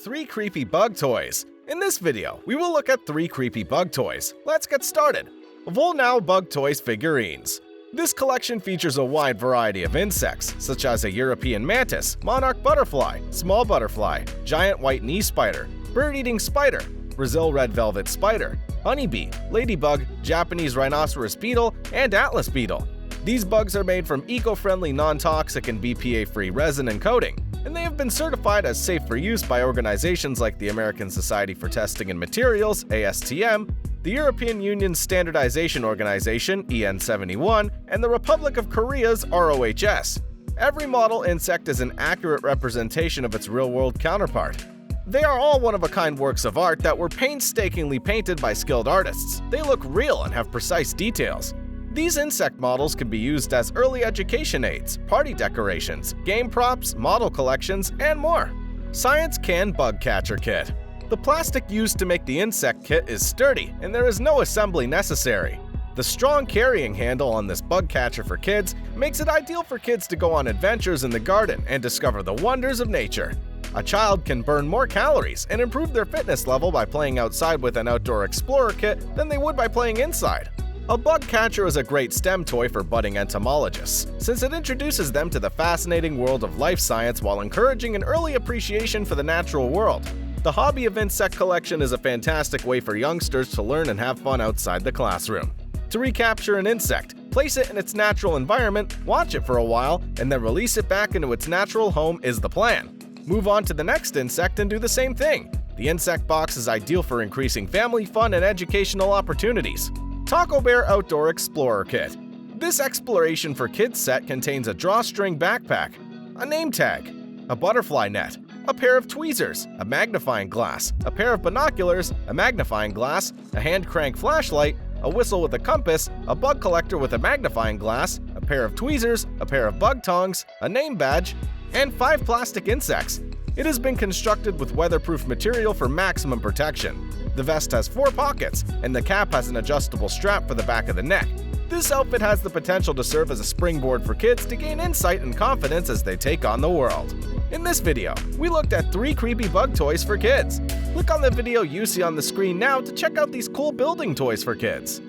3 creepy bug toys. In this video, we will look at 3 creepy bug toys. Let's get started. VOLNAU Bug Toys Figurines. This collection features a wide variety of insects, such as a European mantis, monarch butterfly, small butterfly, giant white knee spider, bird-eating spider, Brazil red velvet spider, honeybee, ladybug, Japanese rhinoceros beetle, and atlas beetle. These bugs are made from eco-friendly, non-toxic, and BPA-free resin and coating, and they have been certified as safe for use by organizations like the American Society for Testing in Materials, ASTM, the European Union's Standardization Organization, EN71, and the Republic of Korea's ROHS. Every model insect is an accurate representation of its real-world counterpart. They are all one-of-a-kind works of art that were painstakingly painted by skilled artists. They look real and have precise details. These insect models can be used as early education aids, party decorations, game props, model collections, and more. Science Can Bug Catcher Kit. The plastic used to make the insect kit is sturdy, and there is no assembly necessary. The strong carrying handle on this bug catcher for kids makes it ideal for kids to go on adventures in the garden and discover the wonders of nature. A child can burn more calories and improve their fitness level by playing outside with an outdoor explorer kit than they would by playing inside. A bug catcher is a great STEM toy for budding entomologists, since it introduces them to the fascinating world of life science while encouraging an early appreciation for the natural world. The hobby of insect collection is a fantastic way for youngsters to learn and have fun outside the classroom. To recapture an insect, place it in its natural environment, watch it for a while, and then release it back into its natural home is the plan. Move on to the next insect and do the same thing. The insect box is ideal for increasing family fun and educational opportunities. Tacobear Outdoor Explorer Kit. This exploration for kids set contains a drawstring backpack, a name tag, a butterfly net, a pair of tweezers, a magnifying glass, a pair of binoculars, a magnifying glass, a hand crank flashlight, a whistle with a compass, a bug collector with a magnifying glass, a pair of tweezers, a pair of bug tongs, a name badge, and 5 plastic insects. It has been constructed with weatherproof material for maximum protection. The vest has 4 pockets, and the cap has an adjustable strap for the back of the neck. This outfit has the potential to serve as a springboard for kids to gain insight and confidence as they take on the world. In this video, we looked at 3 creepy bug toys for kids. Click on the video you see on the screen now to check out these cool building toys for kids.